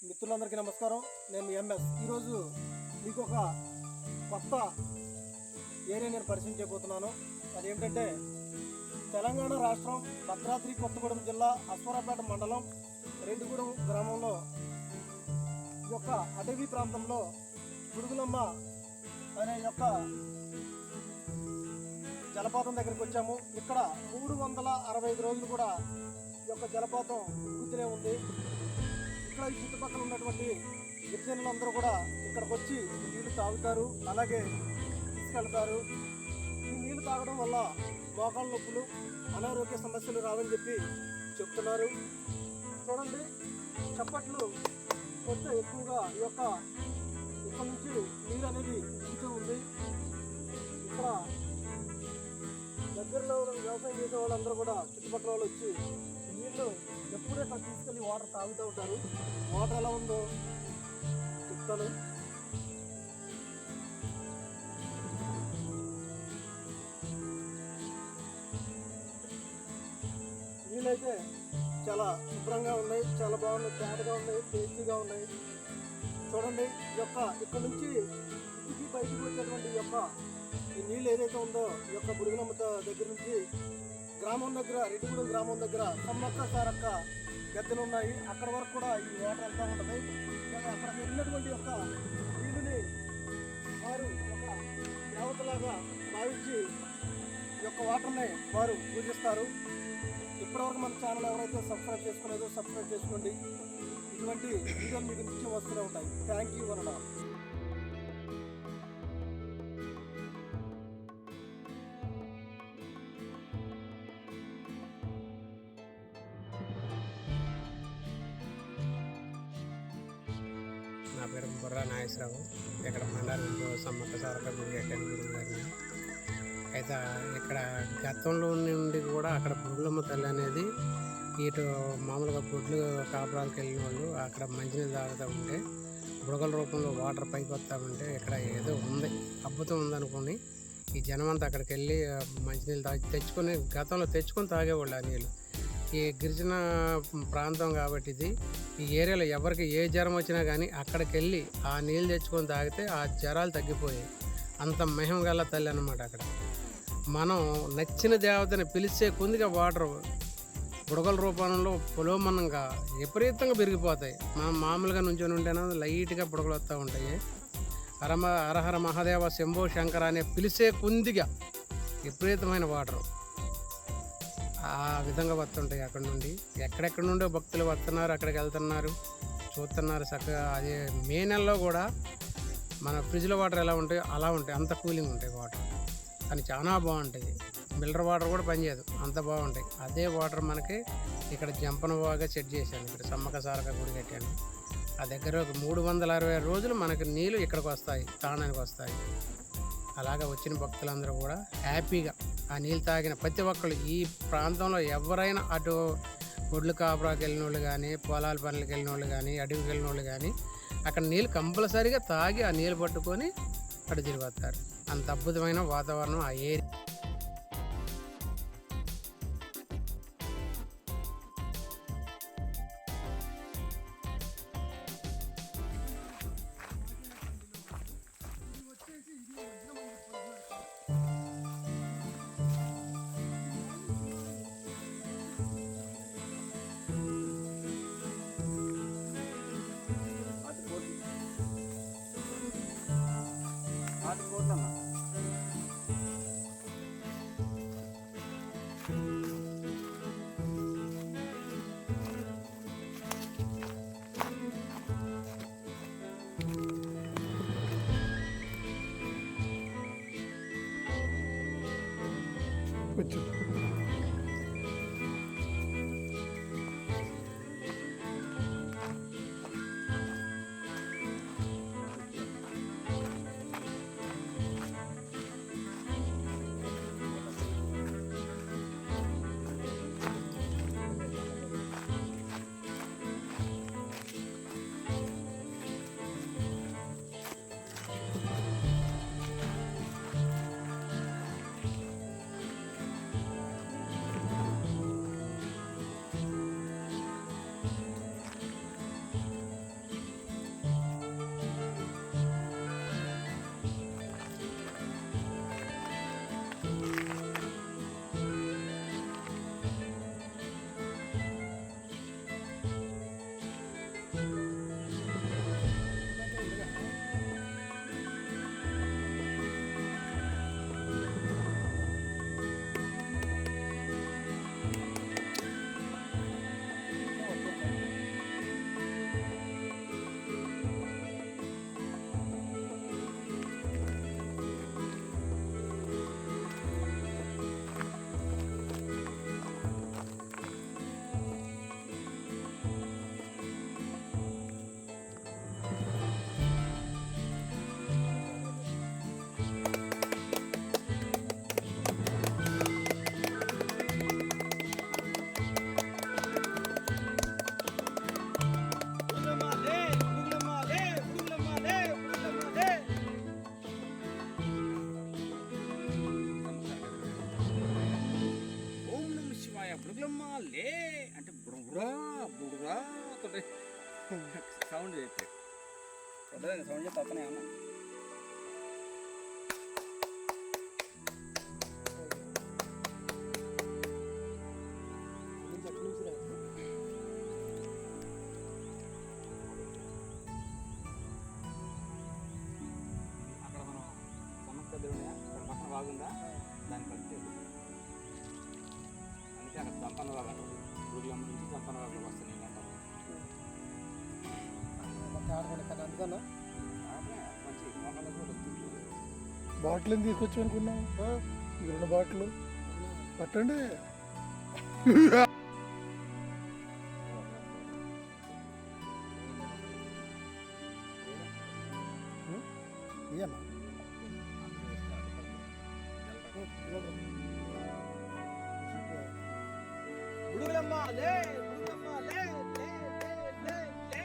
మిత్రులందరికీ నమస్కారం. నేను మీ ఎంఎస్. ఈరోజు మీకు ఒక కొత్త ఏరియా నేను పరిచయం చేయబోతున్నాను. అదేంటంటే తెలంగాణ రాష్ట్రం భద్రాద్రి కొత్తగూడెం జిల్లా అశ్వరాపేట మండలం రెండుగూడెం గ్రామంలో ఈ యొక్క అటవీ ప్రాంతంలో గుడుగులమ్మ అనే యొక్క జలపాతం దగ్గరికి వచ్చాము. ఇక్కడ 365 రోజులు కూడా ఈ యొక్క జలపాతం ఉక్కుతూనే ఉంది. ఇక్కడ ఈ చుట్టుపక్కల ఉన్నటువంటి గిరిజనులందరూ కూడా ఇక్కడికి వచ్చి నీళ్లు తాగుతారు, అలాగే తీసుకెళ్తారు. ఈ నీళ్లు తాగడం వల్ల మోకాళ్ళ నొప్పులు, అనారోగ్య సమస్యలు రావని చెప్పి చెప్తున్నారు. చూడండి, చప్పట్లు కొట్టే ఎక్కువగా ఇక్కడ నుంచి నీరు అనేది దిగుతూ ఉంది. ఇక్కడ దగ్గరలో వ్యవసాయం చేసే వాళ్ళందరూ కూడా చుట్టుపక్కల వాళ్ళు వచ్చి నీళ్ళు ఎప్పుడూ ఇక్కడ తీసుకెళ్ళి వాటర్ తాగుతూ ఉంటారు. వాటర్ ఎలా ఉందో చెప్తాను. నీళ్ళైతే చాలా శుభ్రంగా ఉన్నాయి, చాలా బాగున్నాయి, తేటగా ఉన్నాయి, టేస్టీగా ఉన్నాయి. చూడండి, ఇక్కడ నుంచి ఇంటికి బయటకు వచ్చేటువంటి ఈ నీళ్ళు ఏదైతే ఉందో ఈ యొక్క బుడుగులమ్మ దగ్గర నుంచి గ్రామం దగ్గర, రెండుగూడెం గ్రామం దగ్గర సమ్మక్క సారక్క గద్దెలు ఉన్నాయి. అక్కడ వరకు కూడా ఈ వాటర్ వెళ్తూ ఉంటుంది. అక్కడ వెళ్ళినటువంటి నీళ్ళని వారు ఒక దేవతలాగా భావించి ఈ యొక్క వాటర్ని వారు పూజిస్తారు. ఇప్పటివరకు మన ఛానల్ ఎవరైతే సబ్స్క్రైబ్ చేసుకునేదో సబ్స్క్రైబ్ చేసుకోండి. ఇటువంటి వీడియోలు మీకు నిత్యం వస్తూనే ఉంటాయి. థ్యాంక్ యూ వనడా. నా పేరు బుర్రా నాగేశ్వరరావు. ఇక్కడ మండలంలో సమ్మక్క సారక్క గుడి కట్టాను గురువు గారిని. అయితే ఇక్కడ గతంలో నుండి కూడా అక్కడ బుడుగులమ్మ తల్లి అనేది ఇటు మామూలుగా గుడ్లు కాపురాలకు వెళ్ళిన వాళ్ళు అక్కడ మంచినీళ్ళు తాగుతూ ఉంటే బుడగల రూపంలో వాటర్ పైకి వస్తూ ఉంటే ఇక్కడ ఏదో ఉంది, అద్భుతం ఉందనుకుని ఈ జనం అంతా అక్కడికి వెళ్ళి మంచినీళ్ళు గతంలో తెచ్చుకొని తాగేవాళ్ళు ఆ నీళ్ళు. ఈ గిరిజన ప్రాంతం కాబట్టి ఇది ఈ ఏరియాలో ఎవరికి ఏ జ్వరం వచ్చినా కానీ అక్కడికి వెళ్ళి ఆ నీళ్ళు తెచ్చుకొని తాగితే ఆ జ్వరాలు తగ్గిపోయాయి. అంత మహిమ గల తల్లి అన్నమాట. అక్కడ మనం నచ్చిన దేవతని పిలిచే కొద్దిగా వాటర్ బుడగల రూపంలో పొలోమన్నంగా విపరీతంగా పెరిగిపోతాయి. మనం మామూలుగా నుంచొని ఉంటేనే లైట్గా బుడగలు వస్తూ ఉంటాయి. హరహర మహాదేవ శంభో శంకర అనే పిలిచే కొద్దిగా విపరీతమైన వాటర్ ఆ విధంగా వస్తుంటాయి. అక్కడ నుండి ఎక్కడెక్కడ నుండో భక్తులు వస్తున్నారు, అక్కడికి వెళ్తున్నారు, చూస్తున్నారు. చక్కగా అదే మే నెలలో కూడా మన ఫ్రిడ్జ్లో వాటర్ ఎలా ఉంటాయో అలా ఉంటాయి, అంత కూలింగ్ ఉంటాయి వాటర్. కానీ చాలా బాగుంటాయి. మిల్లర్ వాటర్ కూడా పనిచేయదు, అంత బాగుంటాయి. అదే వాటర్ మనకి ఇక్కడ జంపన బాగా సెట్ చేశాను. ఇక్కడ సమ్మక్క సారక్క గుడి కట్టాను. ఆ దగ్గర ఒక 360 రోజులు మనకి నీళ్ళు ఇక్కడికి వస్తాయి, తానానికి వస్తాయి. అలాగా వచ్చిన భక్తులందరూ కూడా హ్యాపీగా ఆ నీళ్ళు తాగిన ప్రతి ఒక్కళ్ళు ఈ ప్రాంతంలో ఎవరైనా అటు ఒడ్లు కాపురాకి వెళ్ళిన వాళ్ళు కానీ, పొలాల పనులకు వెళ్ళిన వాళ్ళు కానీ, అడవికి వెళ్ళిన వాళ్ళు కానీ అక్కడ నీళ్ళు కంపల్సరీగా తాగి ఆ నీళ్ళు పట్టుకొని అటు తిరిగిపోతారు. అంత అద్భుతమైన వాతావరణం ఆ ఏరియా. లే అంటే బుడుగురా బుడుగురా సౌండ్ చేస్తే సౌండ్ చేస్తే అతనే అన్న అక్కడ మనం సమస్య దేవుడా అక్కడ పక్కన బాగుందా దాన్ని కలిసి అందుకే అక్కడ సంపన్న బాగా అంటారు గుడిలమ్మ నుంచి సంపన్న బాగా వస్తుంది అంటారు అందుకన్నా మంచి మొక్కలు కూడా వస్తుంది బాటిల్ ఏం తీసుకొచ్చి అనుకున్నాం ఈ 2 బాటిల్ పట్టండి ఇయ్యన్నా బుడుగులమ్మ లే బుడుగులమ్మ లే లే లే లే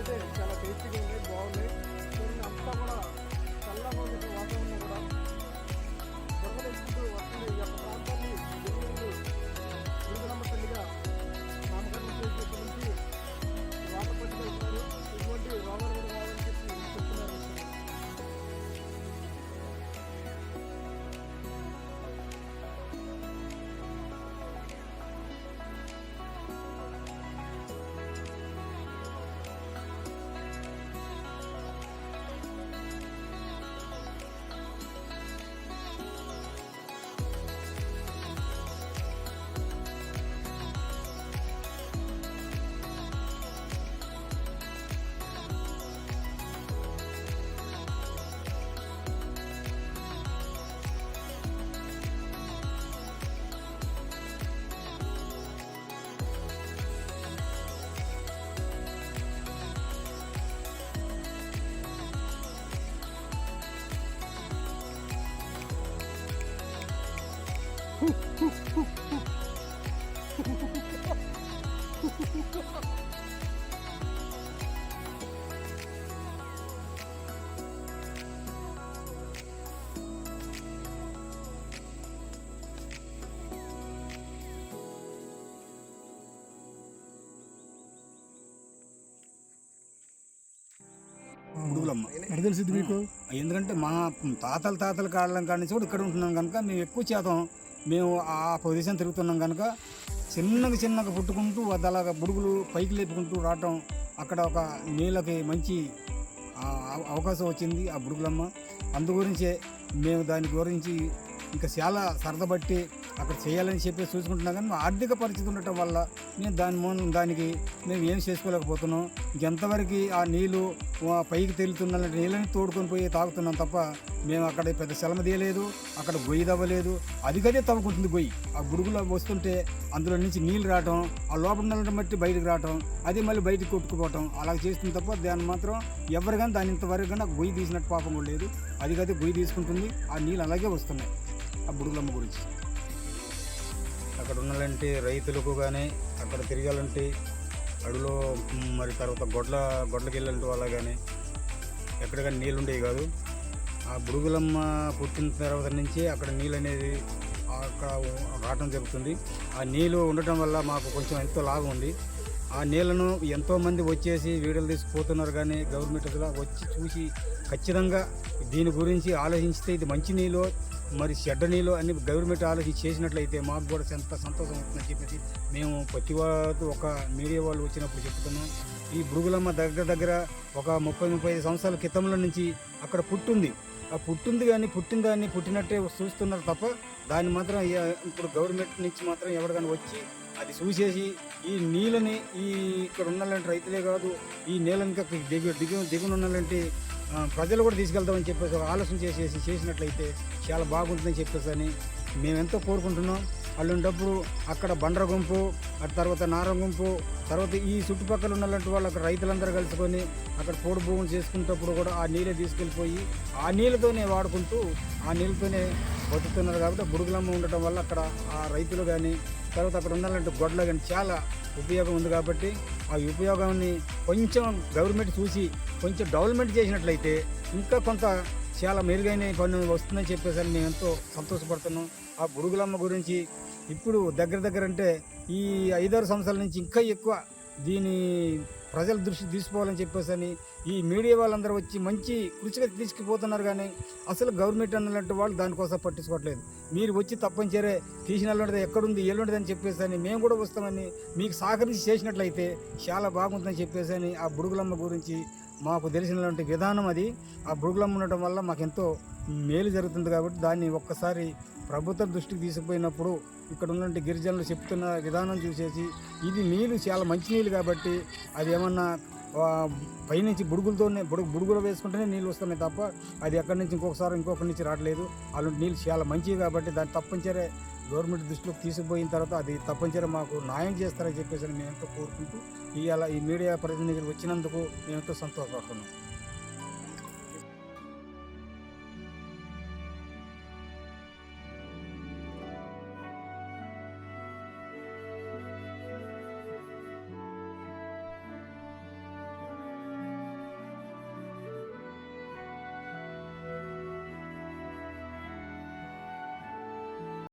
అయితే చాలా టేస్టీగా ఉన్నాయి, బాగున్నాయి. చూడండి అంతా కూడా చల్లగా ఉంది వాతావరణం కూడా. దొరకలేసుకుంటూ వస్తుంది. ఈ యొక్క ప్రాంతాన్ని దుర్గలమ్మ తల్లిగా నామకరణం చేసేప్పటి నుంచి వాటర్ పట్టుకు వెళ్తున్నారు. ఇటువంటి రోగాలు కూడా రావాలని చెప్పి చెప్తున్నారు. బుడుగులమ్మ. ఎక్కడ తెలిసింది మీకు? ఎందుకంటే మా తాతల కాలం కాడి నుంచి కూడా ఇక్కడ ఉంటున్నాం కనుక మేము ఎక్కువ శాతం మేము ఆ ప్రదేశం తిరుగుతున్నాం కనుక చిన్నగా పుట్టుకుంటూ అలాగా బుడుగులు పైకి లేపుకుంటూ రావటం, అక్కడ ఒక నీళ్ళకి మంచి అవకాశం వచ్చింది ఆ బుడుగులమ్మ. అందు గురించే మేము దాని గురించి ఇంకా చాలా సరదబట్టి అక్కడ చేయాలని చెప్పి చూసుకుంటున్నాం. కానీ మా ఆర్థిక పరిస్థితి ఉండటం వల్ల మేము దానికి మేము ఏం చేసుకోలేకపోతున్నాం. ఎంతవరకు ఆ నీళ్ళు పైకి తేలుతున్న నీళ్ళని తోడుకొని పోయి తాగుతున్నాం తప్ప మేము అక్కడ పెద్ద శ్రమ తీయలేదు, అక్కడ గొయ్యి తవ్వలేదు. అదిగదే తవ్వుకుంటుంది గొయ్యి. ఆ బుడుగులో వస్తుంటే అందులో నుంచి నీళ్ళు రావటం, ఆ లోపల నీళ్ళని బట్టి బయటకు రావటం, అది మళ్ళీ బయటకు కొట్టుకుపోవటం అలా చేస్తుంది తప్ప దాన్ని మాత్రం ఎవరు కానీ దాని ఇంతవరకు కానీ గొయ్యి తీసినట్టు పాపం కూడా లేదు. అదిగదే గొయ్యి తీసుకుంటుంది, ఆ నీళ్ళు అలాగే వస్తున్నాయి ఆ బుడుగులమ్మ గురించి. అక్కడ ఉండాలంటే రైతులకు కానీ అక్కడ తిరగాలంటే అడవిలో మరి తర్వాత గొడ్లకి వెళ్ళాలంటే వాళ్ళ కానీ ఎక్కడ కానీ నీళ్ళు ఉండేవి కాదు. ఆ బుడుగులమ్మ పుట్టిన తర్వాత నుంచి అక్కడ నీళ్ళు అనేది అక్కడ రావటం జరుగుతుంది. ఆ నీళ్ళు ఉండటం వల్ల మాకు కొంచెం ఎంతో లాభం ఉంది. ఆ నీళ్ళను ఎంతోమంది వచ్చేసి వీడియోలు తీసుకుపోతున్నారు. కానీ గవర్నమెంట్ వచ్చి చూసి ఖచ్చితంగా దీని గురించి ఆలోచిస్తే ఇది మంచి నీళ్ళు మరి చెడ్డ నీళ్ళు అని గవర్నమెంట్ ఆలోచించి చేసినట్లయితే మాకు కూడా ఎంత సంతోషం అవుతుందని చెప్పేసి మేము ప్రతి వారు ఒక మీడియా వాళ్ళు వచ్చినప్పుడు చెప్తున్నాం. ఈ బుడుగులమ్మ దగ్గర ఒక 30-35 సంవత్సరాల క్రితంలో నుంచి అక్కడ పుట్టింది. ఆ పుట్టింది కానీ పుట్టినట్టే చూస్తున్నారు తప్ప దాన్ని మాత్రం ఇప్పుడు గవర్నమెంట్ నుంచి మాత్రం ఎవరికైనా వచ్చి అది చూసేసి ఈ నీళ్ళని ఇక్కడ ఉండాలంటే రైతులే కాదు ఈ నీళ్ళని దిగున ఉండాలంటే ప్రజలు కూడా తీసుకెళ్తామని చెప్పేసి ఒక ఆలోచన చేసినట్లయితే చాలా బాగుంటుందని చెప్పేసి అని మేమెంతో కోరుకుంటున్నాం. అల్లుంటప్పుడు అక్కడ బండ్ర గుంపు, ఆ తర్వాత నార గుంపు, తర్వాత ఈ చుట్టుపక్కల ఉన్నలాంటి వాళ్ళు అక్కడ రైతులందరూ కలుసుకొని అక్కడ పోడు భూములు చేసుకునేటప్పుడు కూడా ఆ నీళ్ళే తీసుకెళ్ళిపోయి ఆ నీళ్ళతోనే వాడుకుంటూ ఆ నీళ్ళతోనే బతుకుతున్నారు. కాబట్టి బుడుగులమ్మ ఉండటం వల్ల అక్కడ ఆ రైతులు కానీ తర్వాత అక్కడ ఉండాలంటే గొడ్లు కానీ చాలా ఉపయోగం ఉంది. కాబట్టి ఆ ఉపయోగాన్ని కొంచెం గవర్నమెంట్ చూసి కొంచెం డెవలప్మెంట్ చేసినట్లయితే ఇంకా కొంత చాలా మెరుగైన పని వస్తుందని చెప్పేసి మేము ఎంతో సంతోషపడుతున్నాం. ఆ బుడుగులమ్మ గురించి ఇప్పుడు దగ్గర అంటే ఈ 5-6 సంవత్సరాల నుంచి ఇంకా ఎక్కువ దీని ప్రజల దృష్టి తీసుకోవాలని చెప్పేసి అని ఈ మీడియా వాళ్ళందరూ వచ్చి మంచి కృషిగా తీసుకుపోతున్నారు. కానీ అసలు గవర్నమెంట్ అన్నట్టు వాళ్ళు దానికోసం పట్టించుకోవట్లేదు. మీరు వచ్చి తప్పనిసరే తీసిన ఎక్కడుంది ఎల్లుండదు అని చెప్పేసి అని మేము కూడా వస్తామని మీకు సహకరించి చేసినట్లయితే చాలా బాగుంటుందని చెప్పేసి అని ఆ బుడుగులమ్మ గురించి మాకు తెలిసినటువంటి విధానం అది. ఆ బుడుగులమ్మ ఉండటం వల్ల మాకు ఎంతో మేలు జరుగుతుంది. కాబట్టి దాన్ని ఒక్కసారి ప్రభుత్వం దృష్టికి తీసుకుపోయినప్పుడు ఇక్కడ ఉన్నటువంటి గిరిజనులు చెప్తున్న విధానం చూసేసి ఇది నీళ్ళు చాలా మంచి నీళ్ళు కాబట్టి అది ఏమన్నా పైనుంచి బుడుగులు వేసుకుంటేనే నీళ్ళు వస్తున్నాయి తప్ప అది ఎక్కడి నుంచి ఇంకొకరి నుంచి రావట్లేదు. అలాంటి నీళ్ళు చాలా మంచివి కాబట్టి దాన్ని తప్పనిసరి గవర్నమెంట్ దృష్టిలోకి తీసుకుపోయిన తర్వాత అది తప్పనిసరి మాకు న్యాయం చేస్తారని చెప్పేసి మేము ఎంతో కోరుకుంటూ ఈ మీడియా ప్రతినిధులు వచ్చినందుకు మేము ఎంతో సంతోషపడుతున్నాం.